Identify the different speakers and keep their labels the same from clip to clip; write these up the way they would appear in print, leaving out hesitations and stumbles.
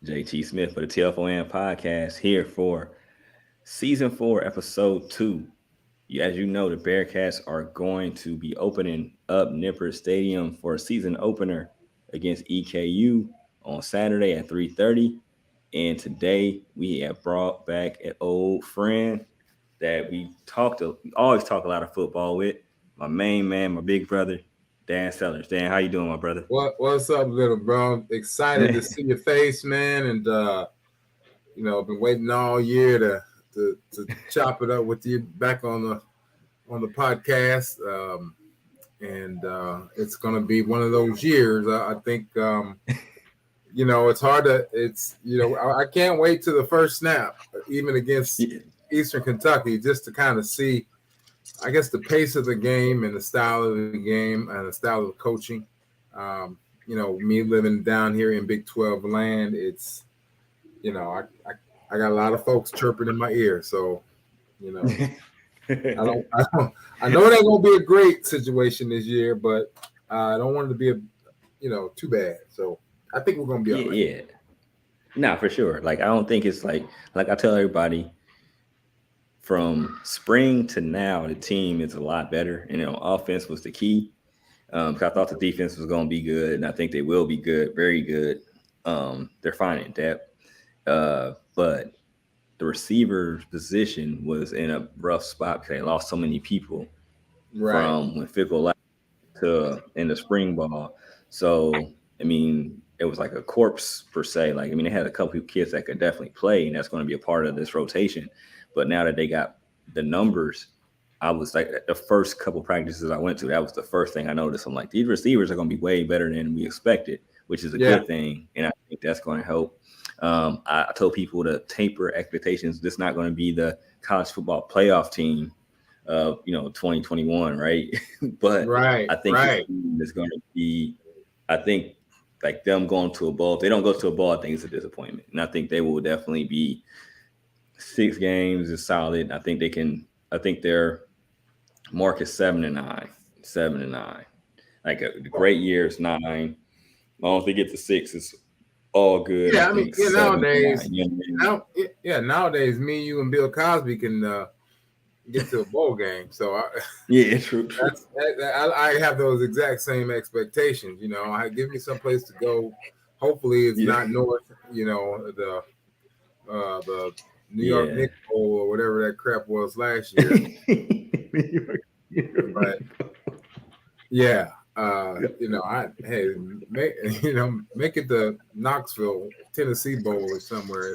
Speaker 1: JT Smith for the TFON Podcast here for Season 4, Episode 2. As you know, the Bearcats are going to be opening up Nippert Stadium for a season opener against EKU on Saturday at 3:30. And today we have brought back an old friend that we always talk a lot of football with. My main man, my big brother, Dan Sellers. Dan, how you doing, my brother?
Speaker 2: What's up, little bro? Excited to see your face, man, and been waiting all year to chop it up with you back on the podcast, and it's gonna be one of those years. I think it's hard to. I can't wait to the first snap, even against Eastern Kentucky, just to kind of see, I guess, the pace of the game and the style of the game and the style of coaching. Me living down here in Big 12 land, it's, I got a lot of folks chirping in my ear. So, I know it ain't gonna be a great situation this year, but I don't want it to be too bad. So I think we're gonna be all right.
Speaker 1: Yeah. Nah, for sure. Like, I don't think it's like I tell everybody, from spring to now, the team is a lot better. And offense was the key. Because I thought the defense was going to be good, and I think they will be good, very good. They're fine in depth. But the receiver position was in a rough spot because they lost so many people from when Fickle left to in the spring ball. So, it was like a corpse per se. Like, they had a couple of kids that could definitely play, and that's going to be a part of this rotation. But now that they got the numbers, I was like, the first couple practices I went to, that was the first thing I noticed. I'm like, these receivers are going to be way better than we expected, which is a good thing. And I think that's going to help. I told people to taper expectations. This is not going to be the college football playoff team of, 2021, right? But I think it's going to be, like them going to a bowl. If they don't go to a bowl, I think it's a disappointment. And I think they will definitely be 6 games is solid. I think their mark is 7-9. Like a great year is 9. As long as they get to 6, it's all good.
Speaker 2: Yeah, nowadays, me, you, and Bill Cosby can get to a bowl game. So
Speaker 1: true.
Speaker 2: I have those exact same expectations. I give me some place to go. Hopefully, it's not north. The New York Knicks Bowl or whatever that crap was last year. But yeah, make it the Knoxville, Tennessee Bowl or somewhere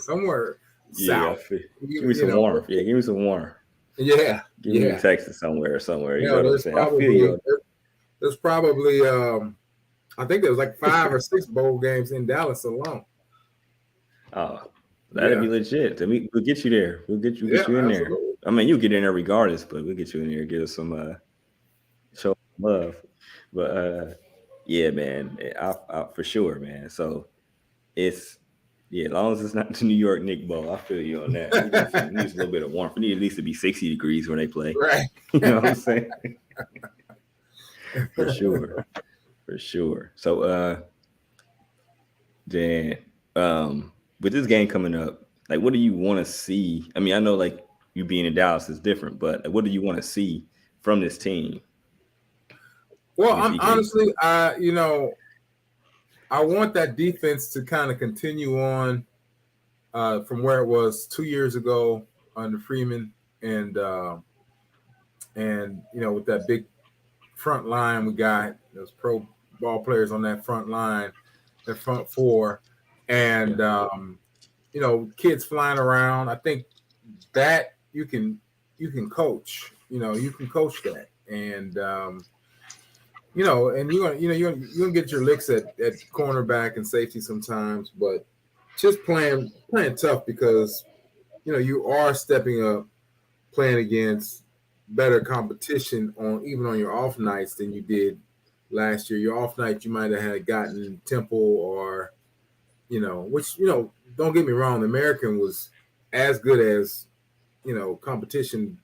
Speaker 2: south.
Speaker 1: Give me some warmth. Yeah, give me some warmth.
Speaker 2: Yeah,
Speaker 1: give me Texas somewhere.
Speaker 2: There's probably I think there was like 5 or 6 bowl games in Dallas alone.
Speaker 1: Oh. That'd be legit. We'll get you there. We'll get you in there.
Speaker 2: Absolutely.
Speaker 1: You'll get in there regardless, but we'll get you in there and give us some show love. But yeah, man, I for sure, man. So it's as long as it's not the New York Knicks Bowl, I feel you on that. We need a little bit of warmth. We need at least to be 60 degrees when they play.
Speaker 2: Right.
Speaker 1: You know what I'm saying? For sure. So Dan, with this game coming up, like, what do you want to see? I know, like, you being in Dallas is different, but what do you want to see from this team?
Speaker 2: Well, I'm honestly, I want that defense to kind of continue on from where it was 2 years ago under Freeman, and with that big front line we got, those pro ball players on that front line, that front four. And kids flying around. I think that you can coach. You can coach that, and and you're gonna get your licks at cornerback and safety sometimes, but just playing tough because you are stepping up, playing against better competition even on your off nights than you did last year. Your off night, you might have had gotten Temple or which, don't get me wrong, the American was as good as, competition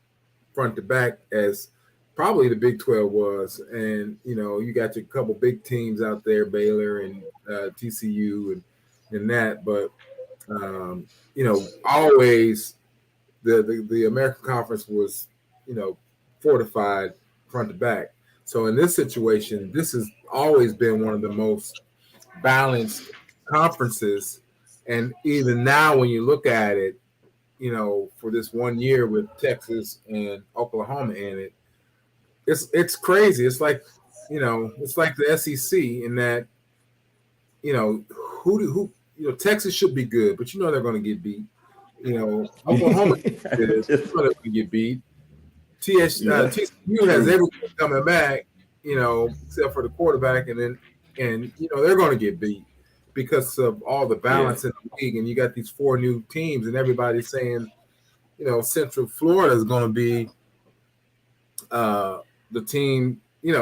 Speaker 2: front to back as probably the Big 12 was. And, you got your couple big teams out there, Baylor and TCU and that. But Always the American Conference was, fortified front to back. So in this situation, this has always been one of the most balanced conferences. And even now, when you look at it, for this 1 year with Texas and Oklahoma in it, it's crazy. It's like the SEC in that, Texas should be good, but they're going to get beat. Oklahoma good,
Speaker 1: Just,
Speaker 2: they're going to get beat.
Speaker 1: yeah,
Speaker 2: TCU has
Speaker 1: true.
Speaker 2: everything coming back, except for the quarterback, and they're going to get beat because of all the
Speaker 1: Yeah,
Speaker 2: balance in the league. And you got these 4 new teams, and everybody's saying, Central Florida is going to be uh, the team, in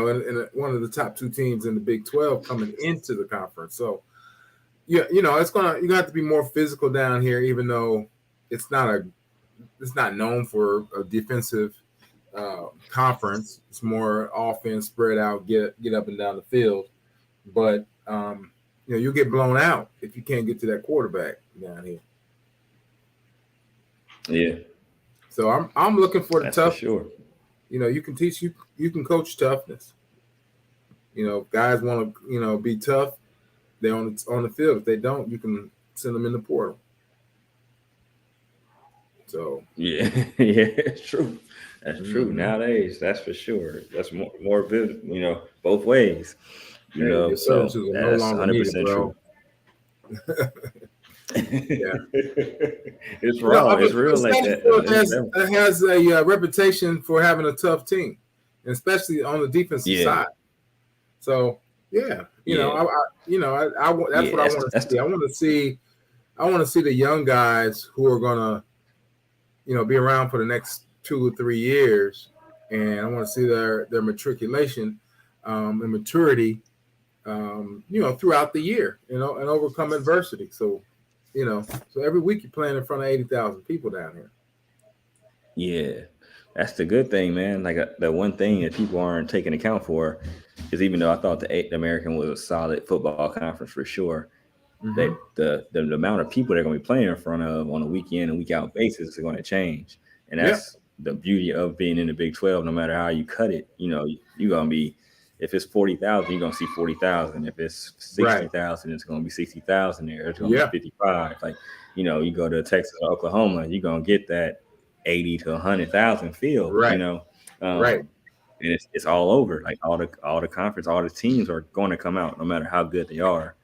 Speaker 2: one of the top 2 teams in the Big 12 coming into the conference. So, yeah, you have to be more physical down here, even though it's not known for a defensive conference. It's more offense, spread out, get up and down the field. But you'll get blown out if you can't get to that quarterback down here.
Speaker 1: yeah,
Speaker 2: So I'm looking for the
Speaker 1: that's for
Speaker 2: tough.
Speaker 1: sure.
Speaker 2: You can you can coach toughness. If guys want to be tough, they're on the field. If they don't, you can send them in the portal. So
Speaker 1: Yeah, yeah, it's true. That's true.
Speaker 2: mhm.
Speaker 1: Nowadays, that's for sure. That's more visible, both ways.
Speaker 2: Hey, your
Speaker 1: So
Speaker 2: services are no
Speaker 1: that's
Speaker 2: longer needed,
Speaker 1: 100%
Speaker 2: bro.
Speaker 1: true.
Speaker 2: Yeah.
Speaker 1: It's raw. It's real like that though.
Speaker 2: Central has a reputation for having a tough team, and especially on the defensive
Speaker 1: Yeah,
Speaker 2: side. So yeah,
Speaker 1: yeah,
Speaker 2: that's
Speaker 1: yeah.
Speaker 2: what I want to see. I want to see the young guys who are gonna be around for the next 2 or 3 years, and I want to see their matriculation and maturity, throughout the year, and overcome adversity. So so every week you're playing in front of 80,000 people down here.
Speaker 1: yeah. That's the good thing, man. Like the one thing that people aren't taking account for is even though I thought the American was a solid football conference for sure,
Speaker 2: Mm-hmm.
Speaker 1: that the amount of people they're going to be playing in front of on a week in and week out basis is going to change, and
Speaker 2: Yep.
Speaker 1: that's the beauty of being in the Big 12. No matter how you cut it, you're going to be if it's 40,000, you're going to see 40,000. If it's
Speaker 2: Right.
Speaker 1: 60,000, it's going to be 60,000 there. It's going to be
Speaker 2: Yeah.
Speaker 1: 55. Like you go to Texas or Oklahoma, you're going to get that 80 to 100,000 feel.
Speaker 2: Right. Right.
Speaker 1: And it's all over. Like all the conference, all the teams are going to come out, no matter how good they are.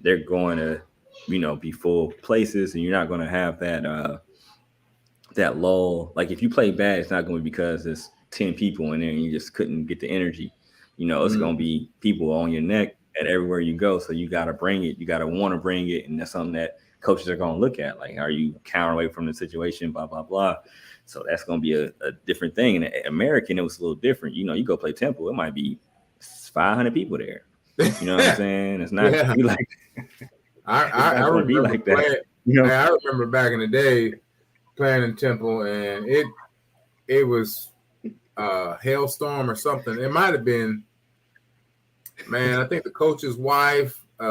Speaker 1: They're going to, be full places, and you're not going to have that lull. Like if you play bad, it's not going to be because there's 10 people in there and you just couldn't get the energy. It's going to
Speaker 2: Mm-hmm.
Speaker 1: be people on your neck at everywhere you go. So you got to bring it. You got to want to bring it, and that's something that coaches are going to look at. Like, are you counter away from the situation? Blah blah blah. So that's going to be a different thing. And American, it was a little different. You go play Temple, it might be 500 people there. You know what I'm saying? It's not
Speaker 2: Yeah.
Speaker 1: be like it's
Speaker 2: I
Speaker 1: not going to be
Speaker 2: remember
Speaker 1: like that.
Speaker 2: playing. I remember back in the day playing in Temple, and it was hailstorm or something. It might have been, man. I think the coach's wife, 2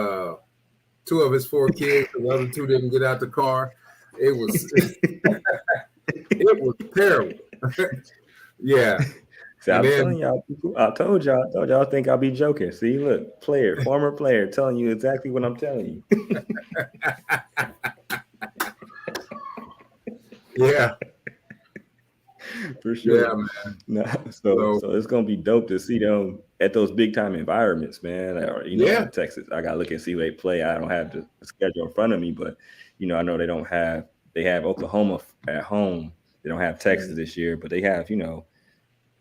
Speaker 2: of his 4 kids, the other 2 didn't get out the car. It was it was terrible. Yeah,
Speaker 1: See,
Speaker 2: and
Speaker 1: I'm
Speaker 2: then
Speaker 1: telling y'all, people, I told y'all think I'll be joking. See, look, former player telling you exactly what I'm telling you.
Speaker 2: yeah,
Speaker 1: For
Speaker 2: yeah,
Speaker 1: sure.
Speaker 2: man.
Speaker 1: No, so
Speaker 2: So
Speaker 1: so it's gonna be dope to see them at those big time environments, man. Or
Speaker 2: yeah,
Speaker 1: like Texas. I gotta look and see where they play. I don't have the schedule in front of me, but I know they have Oklahoma at home. They don't have Texas this year, but they have,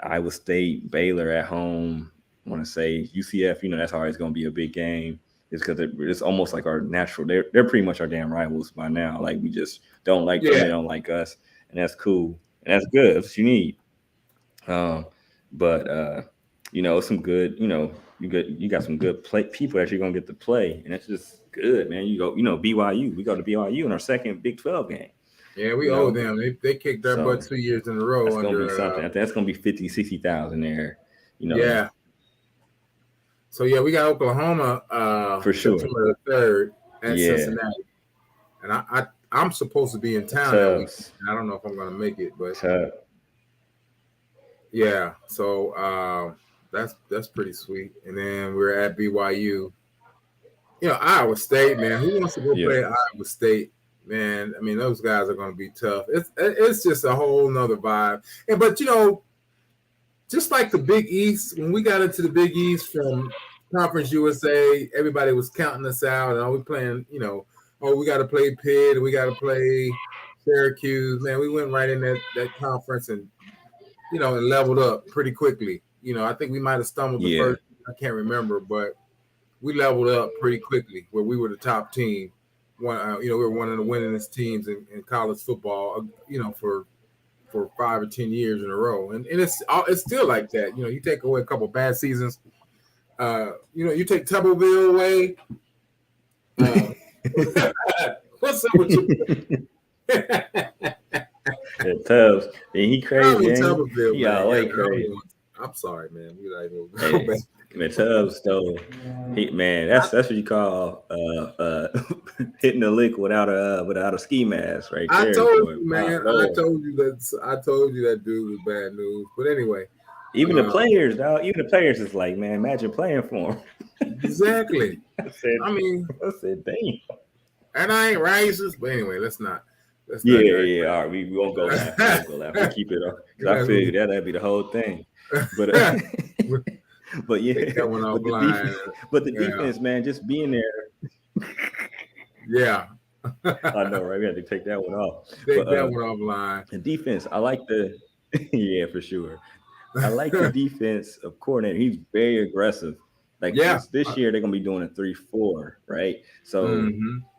Speaker 1: Iowa State, Baylor at home. I want to say UCF. That's always going to be a big game. It's because it's almost like our natural. They're pretty much our damn rivals by now. Like we just don't like them.
Speaker 2: yeah,
Speaker 1: They don't like us, and that's cool and that's good. That's what you need. Um, but some good. You got some good people that you're gonna get to play, and that's just good, man. You go. BYU. We go to BYU in our second Big 12 game.
Speaker 2: yeah. We
Speaker 1: You
Speaker 2: owe
Speaker 1: know,
Speaker 2: them. They kicked our butt
Speaker 1: so
Speaker 2: 2 years in a
Speaker 1: that's
Speaker 2: row
Speaker 1: gonna be
Speaker 2: under.
Speaker 1: something. I think that's gonna be 50, 60,000 there.
Speaker 2: Yeah. So yeah, we got Oklahoma
Speaker 1: For sure.
Speaker 2: September the 3rd at
Speaker 1: Yeah.
Speaker 2: Cincinnati. and I'm supposed to be in town that week.
Speaker 1: Tubbs.
Speaker 2: I don't know if I'm going to make it, but
Speaker 1: Tubbs.
Speaker 2: yeah. So that's pretty sweet. And then we're at BYU. Iowa State, man. Who wants to go
Speaker 1: Yeah.
Speaker 2: play at Iowa State? Man, I mean, those guys are going to be tough. It's just a whole nother vibe. But just like the Big East, when we got into the Big East from Conference USA, everybody was counting us out, and we playing. We got to play Pitt, we got to play Syracuse. Man, we went right in that conference and and leveled up pretty quickly. I think we might have stumbled the first. I can't remember, but we leveled up pretty quickly where we were the top team. We were one of the winningest teams in college football, for 5 or 10 years in a row. And it's still like that. You take away a couple bad seasons. You take Tuberville away. What's up with you?
Speaker 1: Tubbs. And he crazy.
Speaker 2: He
Speaker 1: always crazy.
Speaker 2: I'm sorry, man. We like go
Speaker 1: back. Man, Tubbs though, that's what you call hitting the lick without a ski mask, right there.
Speaker 2: I told you, man. I told you that dude was bad news. But anyway,
Speaker 1: even the players, dog. Even the players is like, man, imagine playing for him.
Speaker 2: Exactly. I said,
Speaker 1: damn.
Speaker 2: And I ain't racist, but anyway, let's not.
Speaker 1: Yeah. All right, we won't go that. We'll keep it up. Because I figured that'd be the whole thing. But but yeah, but the defense, man, just being there.
Speaker 2: Yeah.
Speaker 1: I know, right? We had to take that one off.
Speaker 2: Take that one offline.
Speaker 1: The defense, I like yeah, for sure. I like the defense of coordinator. He's very aggressive. Like this year, they're gonna be doing a 3-4, right? So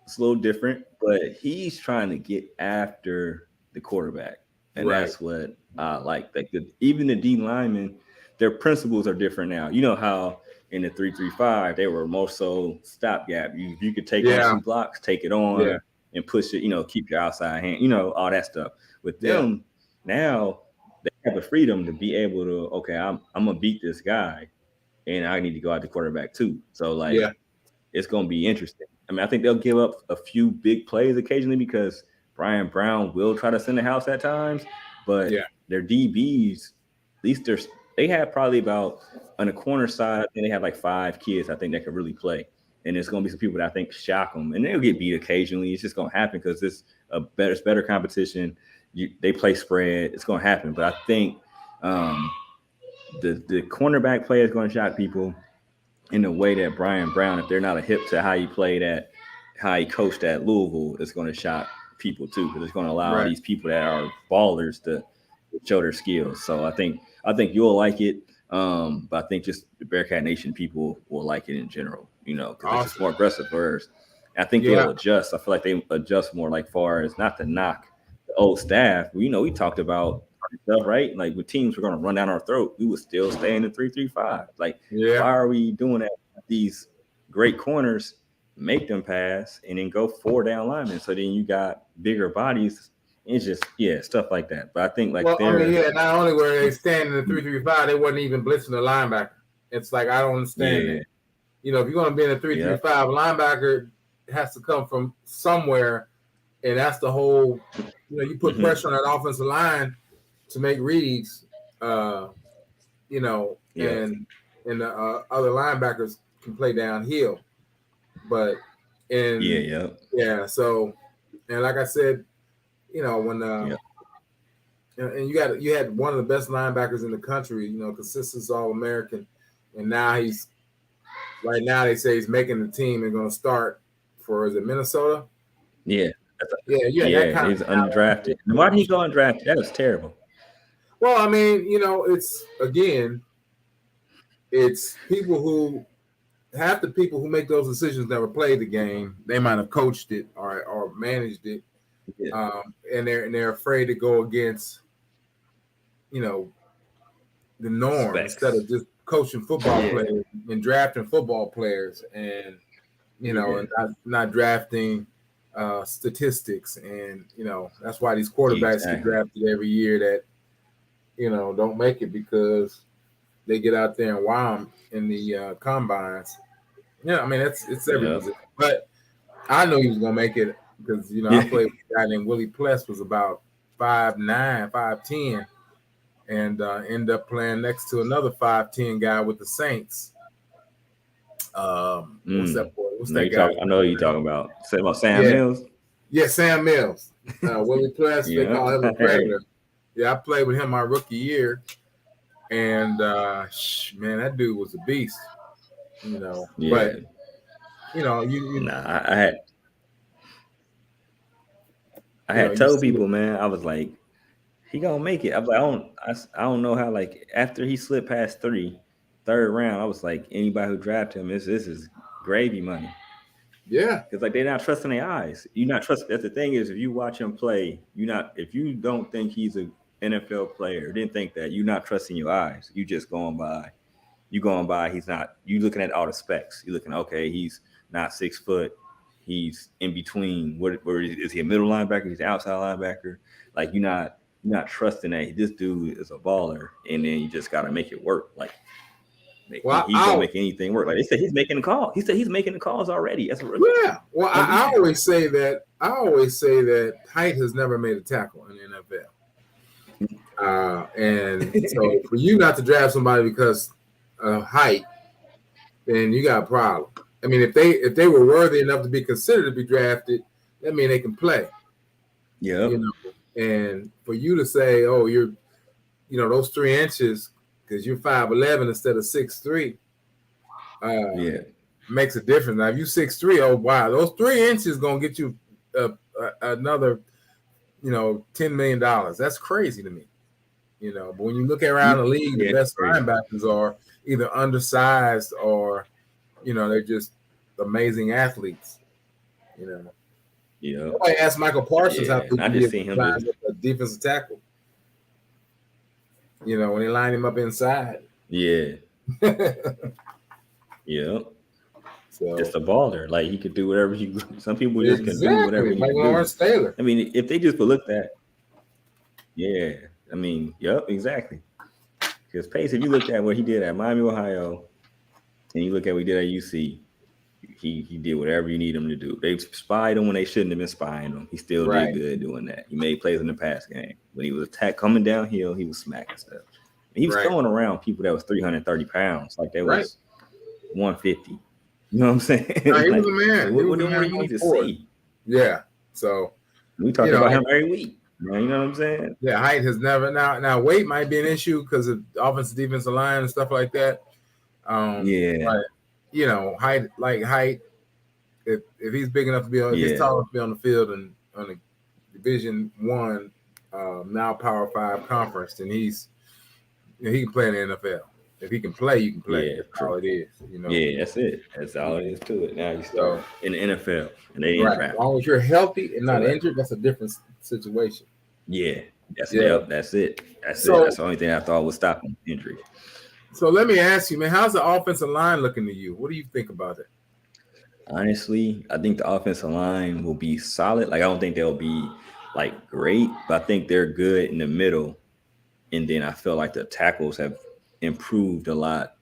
Speaker 1: it's a little different, but he's trying to get after the quarterback, and that's what I like. Like even the D linemen, their principles are different now. You know how in the 3-3-5 they were more so stopgap. You could take on 2 blocks, take it on, and push it. Keep your outside hand. All that stuff. With them now, they have the freedom to be able to. Okay, I'm gonna beat this guy, and I need to go out the quarterback too. So it's gonna be interesting. I mean, I think they'll give up a few big plays occasionally because Brian Brown will try to send the house at times, but their DBs, at least they have probably about on the corner side, and they have like 5 kids I think that could really play. And there's going to be some people that I think shock them, and they'll get beat occasionally. It's just going to happen because it's better competition. They play spread. It's going to happen. But I think the cornerback play is going to shock people in the way that Brian Brown, if they're not a hip to how he played how he coached at Louisville, it's going to shock people too, because it's going to allow these people that are ballers to show their skills. So I think you'll like it. But I think just the Bearcat Nation people will like it in general, because it's just more aggressive first. I think they'll adjust. I feel like they adjust more, like far as not to knock the old staff. We talked about stuff, right? Like with teams, we're going to run down our throat. We would still stay in the 3-3-5. Like, why are we doing that? These great corners, make them pass and then go 4 down linemen. So then you got bigger bodies. It's just stuff like that. But I think not
Speaker 2: only were they standing in the 3-3-5, they wasn't even blitzing the linebacker. It's like I don't understand that. If you're going to be in a 3-3-5, linebacker has to come from somewhere, and that's the whole. You put pressure on that offensive line to make reads. And the other linebackers can play downhill, but So, and like I said. When and you had one of the best linebackers in the country, consistent All-American, and now right now they say he's making the team and going to start for Minnesota?
Speaker 1: Yeah.
Speaker 2: That
Speaker 1: he's undrafted. Why did he go undrafted? That was terrible.
Speaker 2: Well, I mean, it's people who half the people who make those decisions never played the game. They might have coached it or managed it. And they're afraid to go against, the norm instead of just coaching football players and drafting football players and and not drafting statistics, and that's why these quarterbacks get drafted every year that don't make it because they get out there and wow them in the combines. I mean it's every position, but I know he was gonna make it. because I played with a guy named Willie Pless, was about 5'9", 5'10", and ended up playing next to another 5'10" guy with the Saints. What's that boy? What's that guy?
Speaker 1: I know who you talking about. Say about Sam
Speaker 2: Yeah.
Speaker 1: Mills.
Speaker 2: Yeah, Sam Mills. Willie Pless, they call him the Predator. Yeah, I played with him my rookie year, and man, that dude was a beast.
Speaker 1: Yeah.
Speaker 2: But you
Speaker 1: I had told people, man, I was like, he gonna make it. I was like, I don't know how. Like after he slipped past third round, I was like, anybody who drafted him, this is gravy money.
Speaker 2: Yeah,
Speaker 1: because like they're not trusting their eyes. You're not trusting. That's the thing is, if you watch him play, if you don't think he's a NFL player, didn't think that, you're not trusting your eyes. You just going by. He's not. You looking at all the specs. You're looking. Okay, he's not 6 foot. He's in between. Where is he? A middle linebacker? He's an outside linebacker. Like you're not trusting that this dude is a baller, and then you just got to make it work. Like he's gonna make anything work. Like they said, he's making the call. He said he's making the calls already. That's a rookie.
Speaker 2: Yeah. Well, I always say that height has never made a tackle in the NFL. And so for you not to draft somebody because of height, then you got a problem. I mean, if they were worthy enough to be considered to be drafted, that means they can play.
Speaker 1: Yeah.
Speaker 2: And for you to say, oh, you're, those 3 inches because you're 5'11" instead of 6'3", makes a difference. Now, if you 6'3", oh wow, those 3 inches gonna get you another, $10 million. That's crazy to me. But when you look around the league, the best linebackers are either undersized or, they're just amazing athletes.
Speaker 1: Yeah.
Speaker 2: I asked Michael Parsons how
Speaker 1: I just seen him
Speaker 2: as a defensive tackle. When they line him up inside.
Speaker 1: Yeah. Yeah.
Speaker 2: So
Speaker 1: just a baller. Like he could do whatever some people just can do whatever he
Speaker 2: like Lawrence Taylor.
Speaker 1: I mean, if they just look at, I mean, yep, exactly. Because Pace, if you look at what he did at Miami, Ohio, and you look at what he did at UC, he did whatever you need him to do. They spied him when they shouldn't have been spying him. He still did good doing that. He made plays in the pass game. When he was coming downhill, he was smacking stuff. And he was throwing around people that was 330 pounds, like they was 150. You know what I'm saying?
Speaker 2: No, he was a man.
Speaker 1: What do you need to see?
Speaker 2: Yeah. So
Speaker 1: we talk about him every week. You know what I'm saying?
Speaker 2: Yeah, height has never now weight might be an issue because of offensive defensive line and stuff like that. But, height. If he's big enough to be on, if he's tall enough to be on the field and on a Division I, now Power 5 conference, then he can play in the NFL. If he can play, you can play.
Speaker 1: Yeah,
Speaker 2: that's all it is.
Speaker 1: Yeah, that's it. That's all it is to it. Now you start in the NFL, and they didn't draft.
Speaker 2: As long as you're healthy and not injured, that's a different situation.
Speaker 1: Yeah, that's it. That's it. That's the only thing I thought would stop him, injury.
Speaker 2: So let me ask you, man, how's the offensive line looking to you? What do you think about it?
Speaker 1: Honestly, I think the offensive line will be solid. Like I don't think they'll be like great, but I think they're good in the middle. And then I feel like the tackles have improved a lot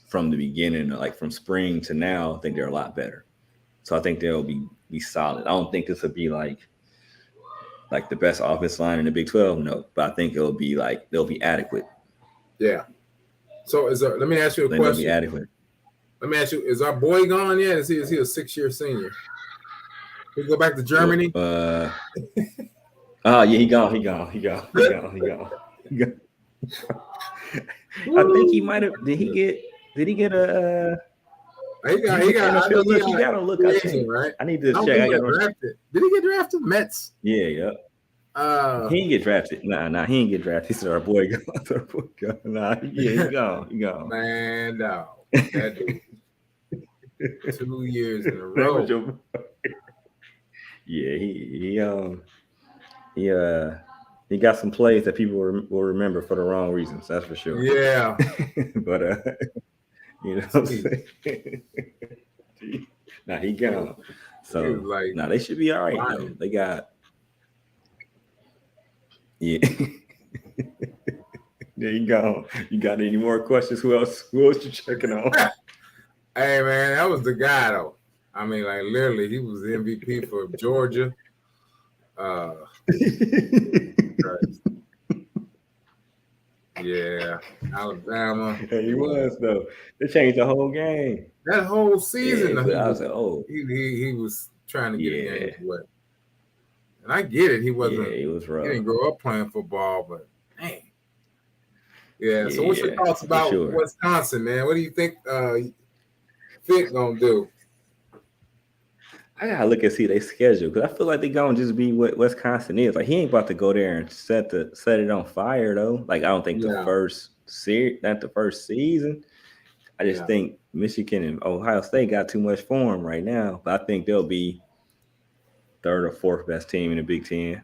Speaker 1: from the beginning, like from spring to now. I think they're a lot better. So I think they'll be solid. I don't think this will be like the best offensive line in the Big 12, no. But I think they'll be adequate.
Speaker 2: Yeah. So let me ask you a question.
Speaker 1: They'll be adequate.
Speaker 2: Let me ask you, is our boy gone yet? Is he a 6-year senior? He go back to Germany?
Speaker 1: Yeah, he gone. I think he might have. Did he get a?
Speaker 2: He got
Speaker 1: look. You gotta look.
Speaker 2: Right?
Speaker 1: I need to check.
Speaker 2: Drafted. Did he get drafted? Mets.
Speaker 1: Yeah. He didn't get drafted. Nah, he didn't get drafted. He said our boy gone. Nah, he gone.
Speaker 2: Man, no. That dude. 2 years in a row.
Speaker 1: Yeah, he got some plays that people will remember for the wrong reasons. That's for sure.
Speaker 2: Yeah,
Speaker 1: but you know what I'm saying? Nah, he gone. So they should be all right. Though. They got there you go. You got any more questions? Who else you checking on?
Speaker 2: Hey man, that was the guy though. I mean, like literally, he was the MVP for Georgia. Uh, yeah, Alabama.
Speaker 1: He was though. They changed the whole game.
Speaker 2: That whole season,
Speaker 1: Yeah, but I was like, oh,
Speaker 2: he was trying to get a game
Speaker 1: yeah,
Speaker 2: away. And I get it.
Speaker 1: yeah, it was
Speaker 2: He
Speaker 1: rough.
Speaker 2: didn't grow up playing football, but dang. Yeah. So what's your
Speaker 1: Yeah,
Speaker 2: thoughts
Speaker 1: for
Speaker 2: about
Speaker 1: sure.
Speaker 2: Wisconsin, man? What do you think Fit gonna do?
Speaker 1: I gotta look and see their schedule because I feel like they gonna just be what Wisconsin is. Like he ain't about to go there and set it on fire though. Like I don't think the
Speaker 2: Yeah.
Speaker 1: first not the first season. I just
Speaker 2: Yeah.
Speaker 1: think Michigan and Ohio State got too much form right now. But I think they'll be third or fourth best team in the Big Ten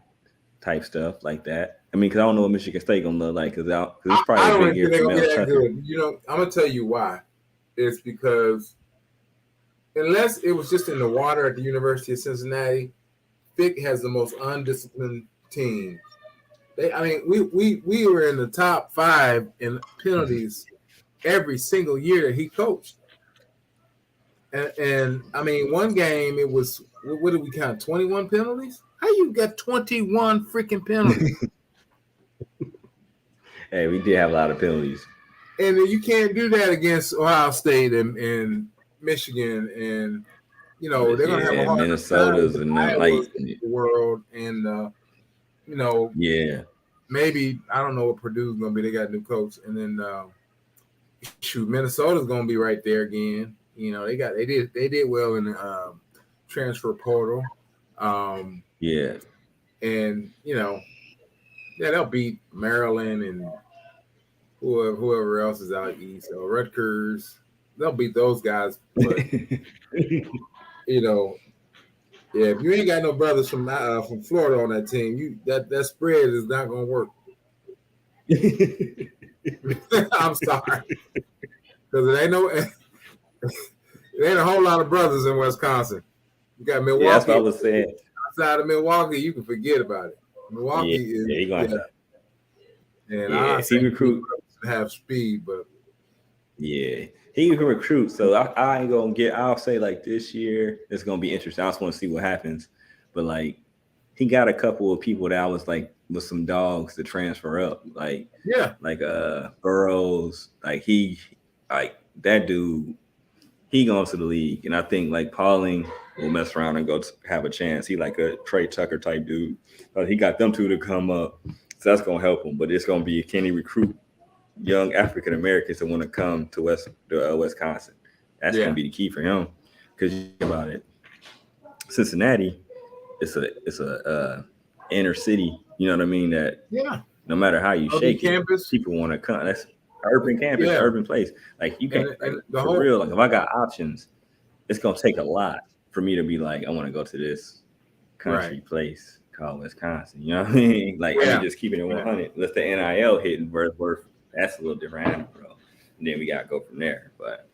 Speaker 1: type stuff like that. I mean, because I don't know what Michigan State gonna look like because it's
Speaker 2: I
Speaker 1: probably a
Speaker 2: don't
Speaker 1: big
Speaker 2: even
Speaker 1: year
Speaker 2: think they're
Speaker 1: for
Speaker 2: gonna be
Speaker 1: Mel
Speaker 2: that
Speaker 1: Tucker.
Speaker 2: good. I'm gonna tell you why. It's because unless it was just in the water at the University of Cincinnati, Fick has the most undisciplined team. We were in the top 5 in penalties every single year that he coached. And I mean, one game it was what did we count? 21 penalties? How you got 21 freaking penalties?
Speaker 1: Hey, we did have a lot of penalties.
Speaker 2: And you can't do that against Ohio State and Michigan, and they're gonna have a hard time with
Speaker 1: Minnesota's
Speaker 2: the
Speaker 1: and like
Speaker 2: Iowas of the world, and
Speaker 1: yeah.
Speaker 2: maybe I don't know what Purdue's gonna be. They got a new coach, and then Minnesota's gonna be right there again. They did well in the transfer portal,
Speaker 1: Yeah.
Speaker 2: and they'll beat Maryland and whoever else is out east, or Rutgers. They'll beat those guys, but yeah, if you ain't got no brothers from Florida on that team, that spread is not gonna work. I'm sorry, because it ain't a whole lot of brothers in Wisconsin. You got
Speaker 1: Yeah, that's what I
Speaker 2: Milwaukee.
Speaker 1: was saying.
Speaker 2: Outside of Milwaukee, you can forget about it.
Speaker 1: Yeah,
Speaker 2: Milwaukee is
Speaker 1: he gonna
Speaker 2: and
Speaker 1: yeah.
Speaker 2: I
Speaker 1: If he
Speaker 2: think
Speaker 1: recruit,
Speaker 2: have speed, but
Speaker 1: yeah, he can recruit. So I ain't gonna get. I'll say like this year it's gonna be interesting. I just want to see what happens. But like he got a couple of people that I was like with some dogs to transfer up,
Speaker 2: yeah,
Speaker 1: like Burrows. Like that dude. He goes to the league, and I think like Pauling will mess around and have a chance. He like a Trey Tucker type dude. He got them two to come up, so that's gonna help him. But it's gonna be, can he recruit young African Americans that want to come to Wisconsin? That's gonna be the key for him. Because you think about it, Cincinnati, it's a inner city. You know what I mean? That no matter how you shake it, people want to come. That's urban campus, urban place. Like you can't for real. Like if I got options, it's gonna take a lot for me to be like, I want to go to this country place called Wisconsin. You know what I mean? Like I mean, just keeping it 100. Let's the NIL hitting worth. That's a little different animal, bro. And then we gotta go from there. But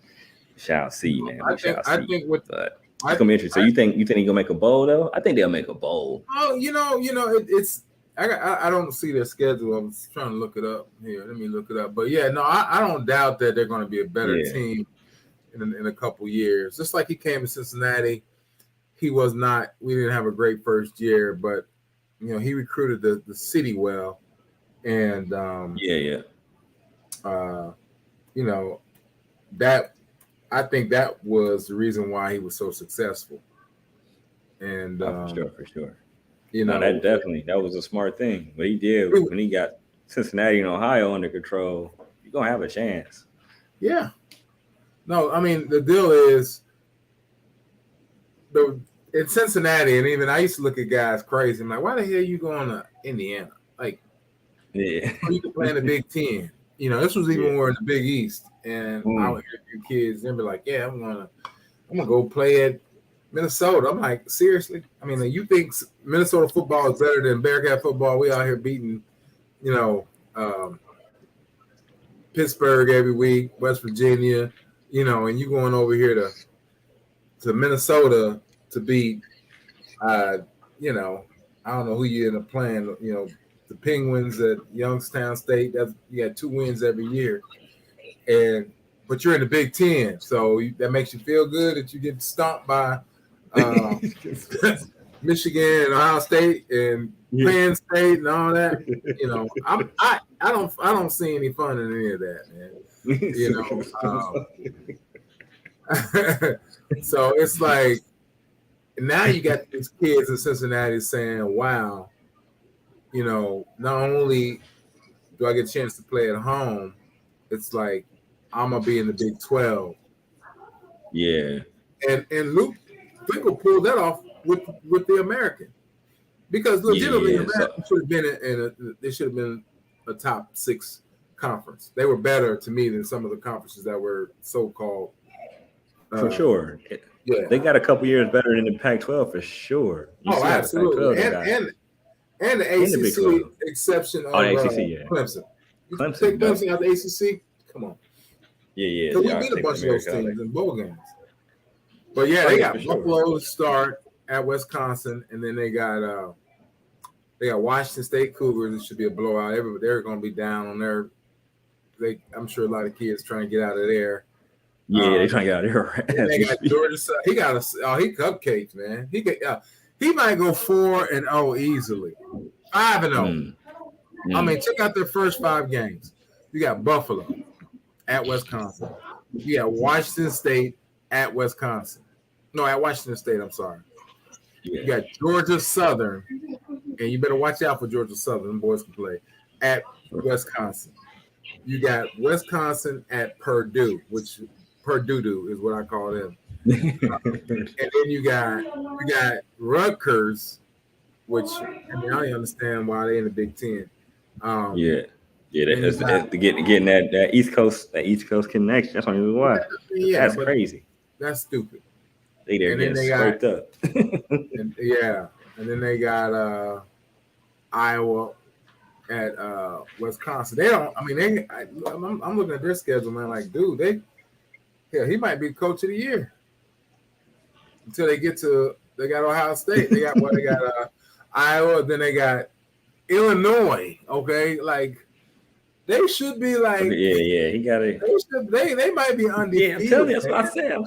Speaker 1: shall see, man. We shall see. But it's gonna be interesting. So you think he's gonna make a bowl though? I think they'll make a bowl.
Speaker 2: Oh, it's. I don't see their schedule. I was trying to look it up here. Let me look it up. But yeah, no, I don't doubt that they're going to be a better team in a couple years. Just like he came to Cincinnati, he was not. We didn't have a great first year, but he recruited the city well, and that I think that was the reason why he was so successful. And
Speaker 1: for sure. That was a smart thing. What he did when he got Cincinnati and Ohio under control, you're gonna have a chance.
Speaker 2: Yeah. No, I mean the deal is in Cincinnati, and even I used to look at guys crazy. I'm like, why the hell are you going to Indiana? Like, you can play in the Big Ten. This was even when we were in the Big East, and I would hear kids and be like, yeah, I'm gonna go play at Minnesota. I'm like, seriously? I mean, you think Minnesota football is better than Bearcat football? We out here beating, Pittsburgh every week, West Virginia, and you going over here to Minnesota to beat, I don't know who you end up playing, the Penguins at Youngstown State. You got 2 wins every year, and but you're in the Big Ten, so that makes you feel good that you get stomped by Michigan and Ohio State and Penn State and all that. You know, I don't see any fun in any of that, man. You know, so it's like now you got these kids in Cincinnati saying, "Wow, you know, not only do I get a chance to play at home, it's like I'm gonna be in the Big 12."
Speaker 1: Yeah.
Speaker 2: And Luke Fickle pulled that off with the American, because legitimately the American should have been they should have been a top 6 conference. They were better to me than some of the conferences that were so-called.
Speaker 1: For sure.
Speaker 2: Yeah.
Speaker 1: They got a couple years better than the Pac-12 for sure.
Speaker 2: Absolutely. And the ACC exception of Clemson. You take Clemson out of the ACC? Come on.
Speaker 1: Yeah.
Speaker 2: So we beat a bunch of those teams in bowl games. But yeah, they got Buffalo to start at Wisconsin, and then they got Washington State Cougars. It should be a blowout. They're going to be down on their. I'm sure a lot of kids trying to get out of there.
Speaker 1: Yeah, they trying to get out of there.
Speaker 2: They got Georgia. He cupcakes, man. He might go 4-0 easily, 5-0. I mean, check out their first 5 games. You got Buffalo at Wisconsin. You got Washington State at Wisconsin. No, at Washington State. I'm sorry.
Speaker 1: Yeah.
Speaker 2: You got Georgia Southern, and you better watch out for Georgia Southern. Them boys can play at Wisconsin. You got Wisconsin at Purdue, which Purdue is what I call them. And then you got Rutgers, which I don't understand why they in the Big Ten.
Speaker 1: That's getting that East Coast connection. That's only why. Yeah, that's crazy.
Speaker 2: That's stupid.
Speaker 1: They getting scraped up.
Speaker 2: And then they got Iowa at Wisconsin. They don't. I mean, I'm looking at their schedule, man. Like, dude, he might be coach of the year until they get to. They got Ohio State. They got They got Iowa. Then they got Illinois. Okay, like they should be like.
Speaker 1: Yeah. He got it.
Speaker 2: They might be undefeated.
Speaker 1: Yeah, I'm telling you, that's what I said.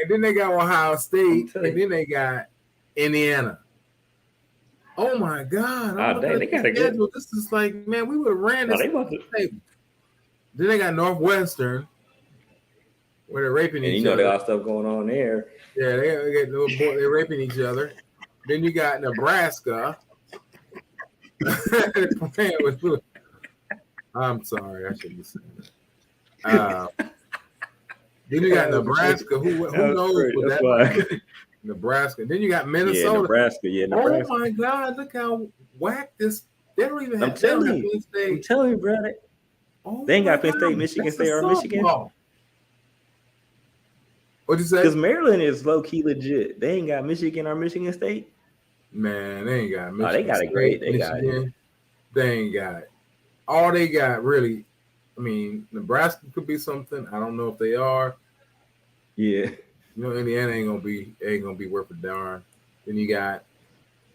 Speaker 2: And then they got Ohio State, and then they got Indiana. Oh my God!
Speaker 1: They got a good.
Speaker 2: This is like, man, we would have ran this. Table. Then they got Northwestern, where they're raping each other.
Speaker 1: They got stuff going on there.
Speaker 2: Yeah, they're raping each other. Then you got Nebraska. I'm sorry, I shouldn't be saying that. Then you got Nebraska. Who knows what that? Nebraska. Then you got Minnesota.
Speaker 1: Yeah, Nebraska.
Speaker 2: Oh my God! Look how whacked this. They don't even have.
Speaker 1: I'm telling you, bro. They ain't got Penn State, Michigan State, or Michigan.
Speaker 2: What'd you say?
Speaker 1: Because Maryland is low key legit. They ain't got Michigan or Michigan State.
Speaker 2: Man, they ain't got Michigan.
Speaker 1: They got it great. They got it.
Speaker 2: They ain't got it. All they got really. I mean, Nebraska could be something. I don't know if they are.
Speaker 1: Yeah.
Speaker 2: You know, Indiana ain't gonna be worth a darn. Then you got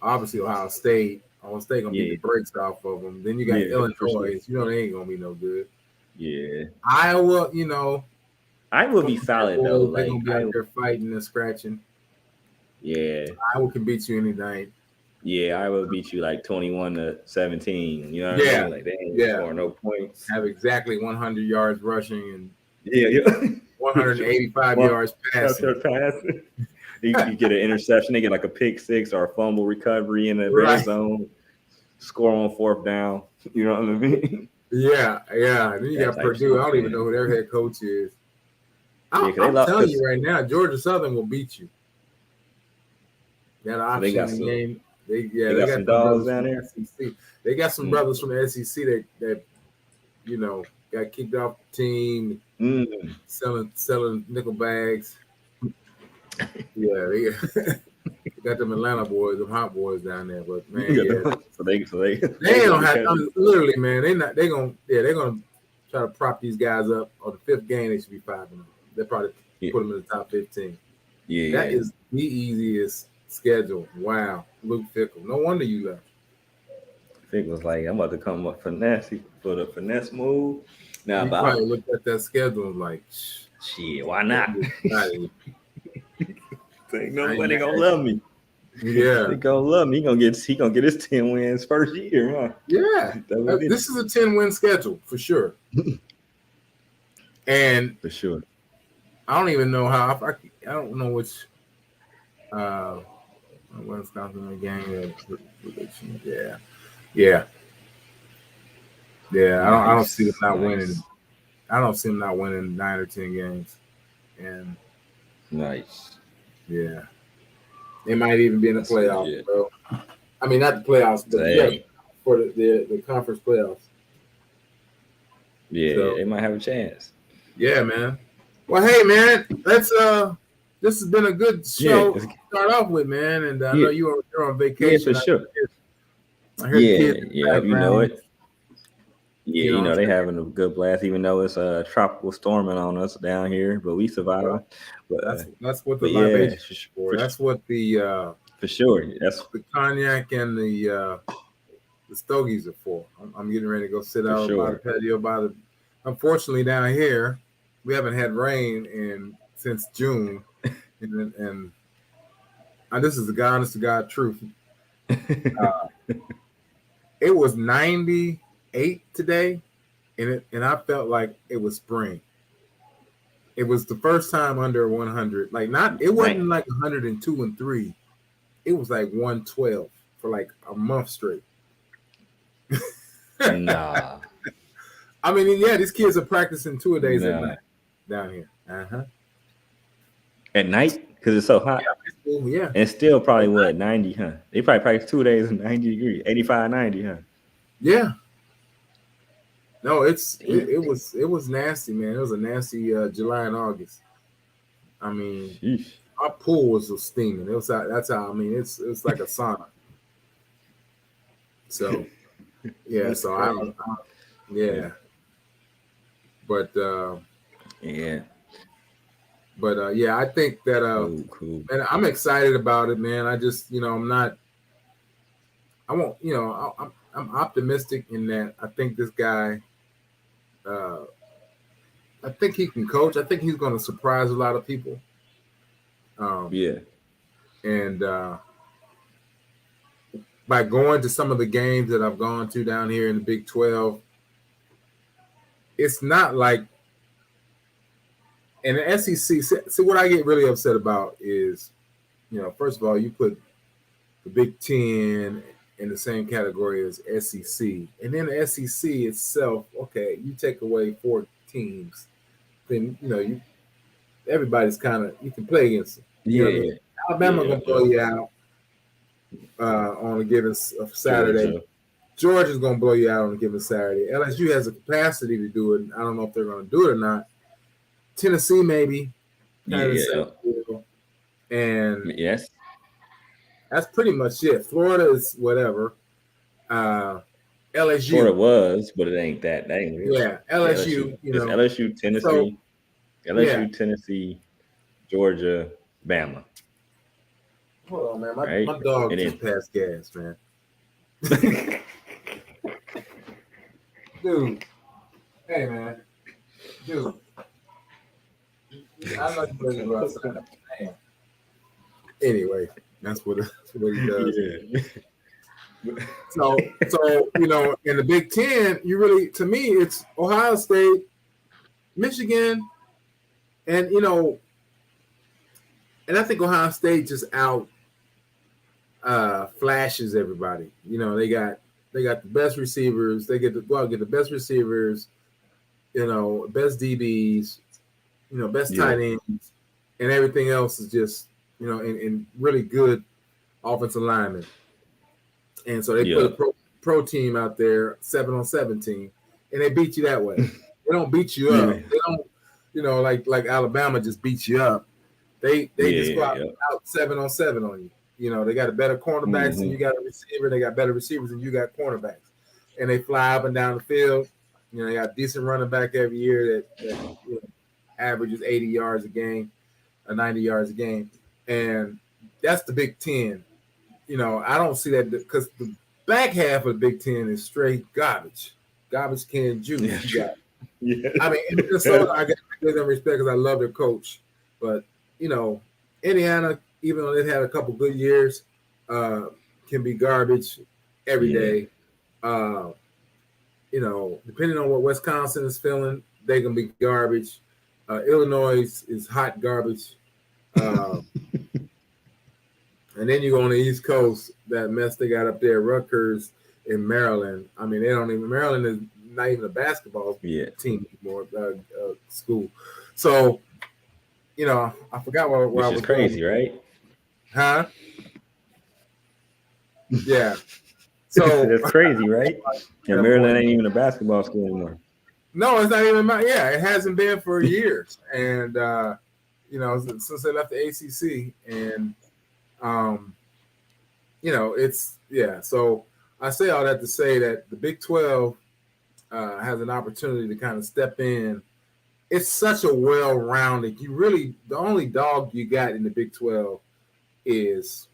Speaker 2: obviously Ohio State. Ohio State gonna beat the brakes off of them. Then you got Illinois. Sure. You know they ain't gonna be no good.
Speaker 1: Yeah.
Speaker 2: Iowa, you know.
Speaker 1: Iowa will be solid though.
Speaker 2: They're gonna be out there fighting and scratching.
Speaker 1: Yeah.
Speaker 2: Iowa can beat you any night.
Speaker 1: Yeah, Iowa will beat you like 21-17. You know what I mean? Like they ain't scoring no points.
Speaker 2: Have exactly 100 yards rushing and 185 yards passing.
Speaker 1: You get an interception, they get like a pick 6 or a fumble recovery in the red zone, score on 4th down. You know what I mean?
Speaker 2: Yeah. Then you got Purdue. I don't even know who their head coach is. I'm telling you right now, Georgia Southern will beat you. That option in the game. They got some dogs down there. SEC. They got some brothers from the SEC that you know got kicked off the team, selling nickel bags. Yeah, they got them Atlanta boys, them hot boys down there. But man,
Speaker 1: so they
Speaker 2: don't have literally, man. They're gonna try to prop these guys up. On the 5th game, they should be 5-0. They probably put them in the top 15. Yeah, that is the easiest schedule. Wow, Luke Fickle. No wonder you left.
Speaker 1: Fickle's like, I'm about to come up finesse for the finesse move. Now,
Speaker 2: you probably looked at that schedule like,
Speaker 1: Shit, why not?
Speaker 2: Ain't
Speaker 1: Nobody gonna love me.
Speaker 2: Yeah,
Speaker 1: They gonna love me. He gonna get his 10 wins first year, huh?
Speaker 2: yeah. This is a 10-win schedule for sure. And
Speaker 1: for sure.
Speaker 2: I don't even know how. I don't know which. Wisconsin game. Yeah. Nice. I don't see them not winning. I don't see them not winning 9 or 10 games. And
Speaker 1: nice.
Speaker 2: Yeah. They might even be in the playoffs, bro. I mean, not the playoffs, but for the conference playoffs.
Speaker 1: Yeah, so, they might have a chance.
Speaker 2: Yeah, man. Well, hey, man, let's this has been a good show to start off with, man. And I know you're on vacation.
Speaker 1: Yeah, for sure.
Speaker 2: I heard the kids.
Speaker 1: Yeah, you know it. Yeah, you know they having a good blast, even though it's a tropical storming on us down here, but we survive.
Speaker 2: Well, but that's what the libations is for. That's what the
Speaker 1: for sure. That's
Speaker 2: the cognac and the stogies are for. I'm getting ready to go sit out by the patio unfortunately down here we haven't had rain since June, and this is the honest to God truth. It was 98 today, and I felt like it was spring. It was the first time under 100. Like it wasn't like 102 and 3. It was like 112 for like a month straight.
Speaker 1: Nah.
Speaker 2: I mean, yeah, these kids are practicing 2 days at night down here.
Speaker 1: At night? Because it's so hot.
Speaker 2: Yeah.
Speaker 1: And still probably 90, huh? They probably practice 2 days at 90 degrees, 85, 90, huh?
Speaker 2: Yeah. No, it was nasty, man. It was a nasty July and August. I mean,
Speaker 1: sheesh.
Speaker 2: Our pool was steaming. That's how. I mean, it's like a sauna. So, yeah. So yeah. But
Speaker 1: yeah.
Speaker 2: But yeah, I think that
Speaker 1: cool.
Speaker 2: And I'm excited about it, man. I just, I'm not. I won't, I'm optimistic in that I think this guy. I think he can coach. I think he's going to surprise a lot of people.
Speaker 1: Yeah.
Speaker 2: And by going to some of the games that I've gone to down here in the Big 12, it's not like in the SEC. See, what I get really upset about is, first of all, you put the Big 10 in the same category as SEC, and then the SEC itself. Okay, you take away 4 teams, then everybody's kind of, you can play against them.
Speaker 1: Yeah.
Speaker 2: Alabama gonna blow you out on a given Saturday. Georgia's gonna blow you out on a given Saturday. LSU has the capacity to do it. I don't know if they're gonna do it or not. Tennessee maybe.
Speaker 1: Yeah.
Speaker 2: And
Speaker 1: yes,
Speaker 2: that's pretty much it. Florida is whatever. LSU.
Speaker 1: Florida was, but it ain't that. That ain't real.
Speaker 2: Yeah, LSU.
Speaker 1: It's LSU, Tennessee, Tennessee, Georgia, Bama.
Speaker 2: Hold on, man. My dog just passed gas, man. Dude. Hey, man. Dude. I like to go outside. Man. Anyway, that's what he does. Yeah. So in the Big 10, to me, it's Ohio State, Michigan, and and I think Ohio State just out flashes everybody. They got the best receivers. They get to go out and get the best receivers, best DBs, best tight ends, and everything else is just, and really good offensive linemen. And so they put a pro team out there, 7-on-7 team, and they beat you that way. They don't beat you up. They don't, like Alabama just beats you up. They just go out 7-on-7 on you. They got a better cornerbacks than you got a receiver. They got better receivers than you got cornerbacks, and they fly up and down the field. They got decent running back every year that averages 80 yards a game, 90 yards a game, and that's the Big 10. I don't see that because the back half of the Big 10 is straight garbage can juice.
Speaker 1: Yeah.
Speaker 2: I mean, in Minnesota, I give them respect because I love their coach. But, Indiana, even though they've had a couple good years, can be garbage every day. Depending on what Wisconsin is feeling, they can be garbage. Illinois is hot garbage. And then you go on the East Coast, that mess they got up there, Rutgers in Maryland. I mean, Maryland is not even a basketball team anymore, school. So, I forgot where
Speaker 1: Which
Speaker 2: I
Speaker 1: is
Speaker 2: was
Speaker 1: crazy,
Speaker 2: going.
Speaker 1: right?
Speaker 2: Huh? Yeah. So
Speaker 1: that's crazy, right? And Maryland ain't even a basketball school anymore.
Speaker 2: No, it's not even. It hasn't been for years, and since they left the ACC, and So I say all that to say that the Big 12 has an opportunity to kind of step in. It's such a well-rounded. The only dog you got in the Big 12 is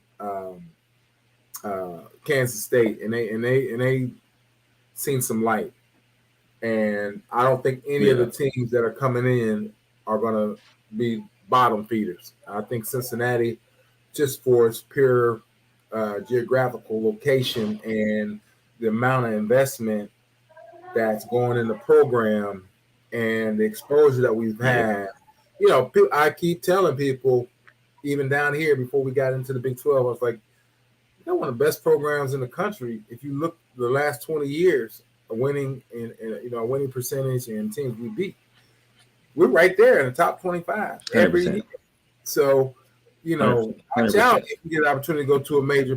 Speaker 2: Kansas State, and they seen some light. And I don't think any of the teams that are coming in are going to be bottom feeders. I think Cincinnati, just for its pure geographical location and the amount of investment that's going in the program and the exposure that we've had, I keep telling people, even down here before we got into the Big 12, I was like, they're one of the best programs in the country. If you look the last 20 years, a winning percentage and teams we beat, we're right there in the top 25 every
Speaker 1: 100%.
Speaker 2: year. So, 100%. Watch out if you get an opportunity to go to a major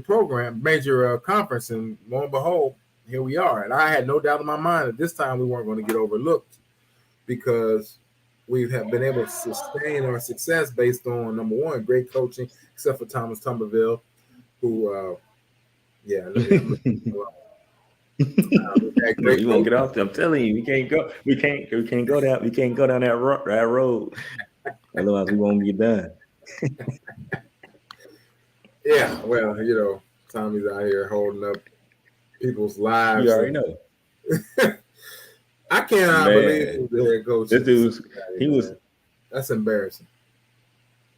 Speaker 2: conference, and lo and behold, here we are. And I had no doubt in my mind that this time we weren't going to get overlooked because we have been able to sustain our success based on, number one, great coaching, except for Thomas Tuberville, who,
Speaker 1: we won't get off. I'm telling you, we can't go down that road. Otherwise, we won't get done.
Speaker 2: Yeah, well, Tommy's out here holding up people's lives.
Speaker 1: You already know.
Speaker 2: I cannot believe he was the head coach.
Speaker 1: This dude,
Speaker 2: that's embarrassing.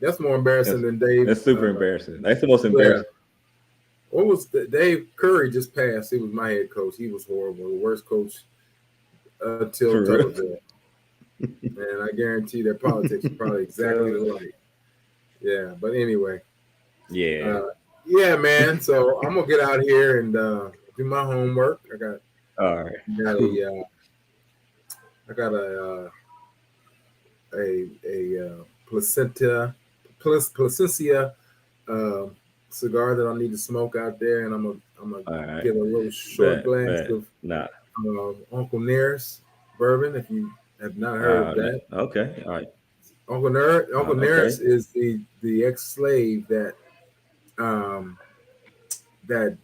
Speaker 2: That's more embarrassing than Dave.
Speaker 1: That's super embarrassing. That's the most embarrassing.
Speaker 2: What was Dave Curry just passed? He was my head coach. He was horrible. The worst coach until Tuberville. And I guarantee their politics are probably exactly alike. Yeah, but anyway.
Speaker 1: Yeah.
Speaker 2: Man. So I'm gonna get out here and do my homework. I got.
Speaker 1: All right.
Speaker 2: I got a Placencia cigar that I need to smoke out there, and I'm gonna get a little short glass of Uncle Nearest bourbon. If you have not heard of that,
Speaker 1: okay, all right.
Speaker 2: Uncle Nearest is the ex-slave that that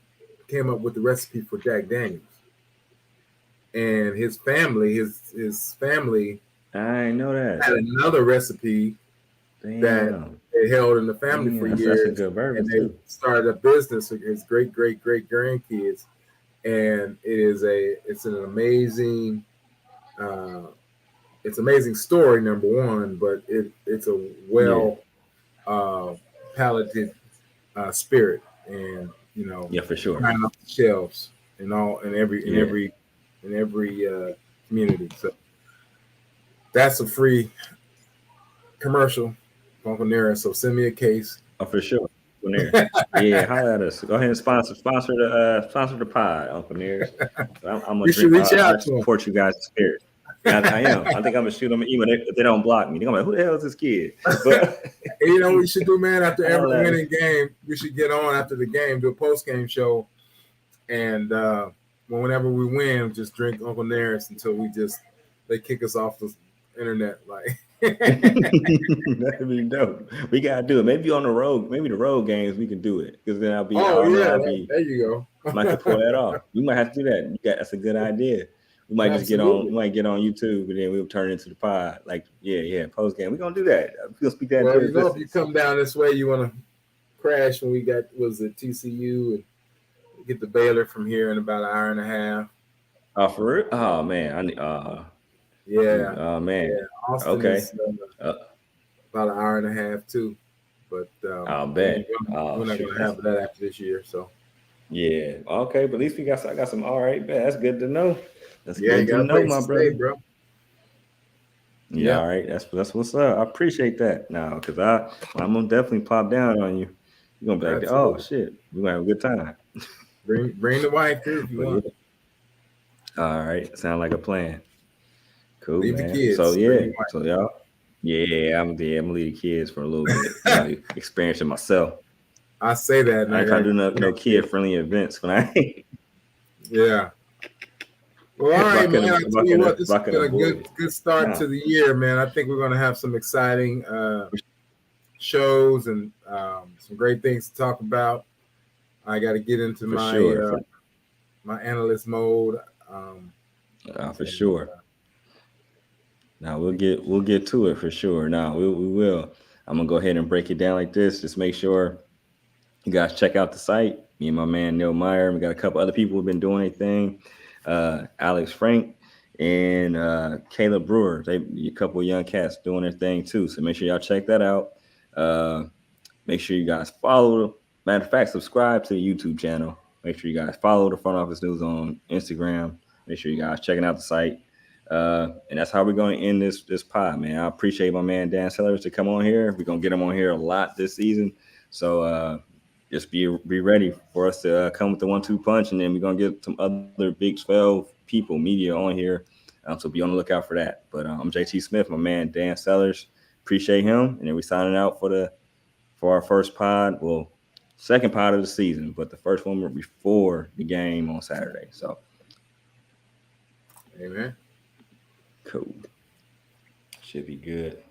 Speaker 2: came up with the recipe for Jack Daniels, and his family,
Speaker 1: I know that
Speaker 2: had another recipe that they held in the family for years.
Speaker 1: That's a good bourbon,
Speaker 2: and they started a business with his great grandkids, and it's an amazing story, number one, but it's a palated spirit, and
Speaker 1: for sure,
Speaker 2: flying off the shelves in every community. So that's a free commercial, Uncle Nearest. So send me a case.
Speaker 1: Oh, for sure. Yeah, holler at us. Go ahead and sponsor the pod, Uncle Nearest. I'm gonna support you guys' spirit. I am. I think I'm gonna shoot them an email if they don't block me. I'm like, who the hell is this kid? But
Speaker 2: what we should do, man, after every winning game, we should get on after the game, do a post-game show, and whenever we win, just drink Uncle Nearest until they kick us off the internet. Like
Speaker 1: that'd be dope. We gotta do it. Maybe on the road, maybe the road games we can do it, because then I'll be.
Speaker 2: There you go.
Speaker 1: Might have to pull that off. We might have to do that. That's a good idea. We might just get on. We might get on YouTube, and then we'll turn it into the pod. Like, post game. We're gonna do that. We'll speak that.
Speaker 2: Well, if you come down this way, you want to crash when we was at TCU and get the Baylor from here in about an hour and a half.
Speaker 1: For real? Oh man,
Speaker 2: Yeah,
Speaker 1: Oh man.
Speaker 2: yeah. Austin
Speaker 1: Okay.
Speaker 2: is
Speaker 1: Uh,
Speaker 2: about an hour and a half too, but
Speaker 1: I'll
Speaker 2: we
Speaker 1: bet. Oh
Speaker 2: we're not
Speaker 1: shoot.
Speaker 2: gonna have that after this year. So
Speaker 1: Yeah. Okay. But at least I got some. All right, bet. That's good to know. That's
Speaker 2: yeah, you
Speaker 1: good to
Speaker 2: got a
Speaker 1: know,
Speaker 2: place
Speaker 1: my
Speaker 2: to stay,
Speaker 1: brother.
Speaker 2: bro.
Speaker 1: Yeah.
Speaker 2: Yeah,
Speaker 1: All right. That's what's up. I appreciate that. Now, because I'm gonna definitely pop down on you. You're gonna be like, oh
Speaker 2: absolutely.
Speaker 1: shit, we're gonna have a good time.
Speaker 2: Bring the wife too if you
Speaker 1: But yeah.
Speaker 2: want.
Speaker 1: All right. Sound like a plan. Cool,
Speaker 2: Leave the
Speaker 1: man. So
Speaker 2: kids. Bring
Speaker 1: yeah.
Speaker 2: your wife.
Speaker 1: So y'all. Yeah, I'm gonna leave the kids for a little bit. You know, experience it myself.
Speaker 2: I say that, and
Speaker 1: I
Speaker 2: I
Speaker 1: ain't trying
Speaker 2: got
Speaker 1: to do no
Speaker 2: kids.
Speaker 1: kid friendly events when I
Speaker 2: Yeah. Well, all
Speaker 1: if I
Speaker 2: right, man.
Speaker 1: can
Speaker 2: I tell you what,
Speaker 1: if
Speaker 2: this
Speaker 1: I
Speaker 2: has
Speaker 1: can
Speaker 2: been a
Speaker 1: avoid it.
Speaker 2: good start
Speaker 1: Nah,
Speaker 2: to the year, man. I think we're gonna have some exciting shows and some great things to talk about. I got to get into
Speaker 1: for
Speaker 2: my
Speaker 1: sure.
Speaker 2: my analyst mode. Um,
Speaker 1: For
Speaker 2: and
Speaker 1: sure. Now we'll get to it for sure. Now we will. I'm gonna go ahead and break it down like this. Just make sure you guys check out the site. Me and my man Neil Meyer. We got a couple other people who've been doing their thing. Alex Frank and Caleb Brewer. They a couple of young cats doing their thing too. So make sure y'all check that out. Uh, Make sure you guys follow. Matter of fact, subscribe to the YouTube channel. Make sure you guys follow the Front Office News on Instagram. Make sure you guys checking out the site. And that's how we're going to end this pod, man. I appreciate my man Dan Sellers to come on here. We're gonna get him on here a lot this season. So just be ready for us to come with the 1-2 punch, and then we're gonna get some other Big 12 people, media on here. So be on the lookout for that. But I'm JT Smith, my man Dan Sellers. Appreciate him, and then we signing out for our first pod. Well, second pod of the season, but the first one before the game on Saturday. So
Speaker 2: amen.
Speaker 1: cool. Should be good.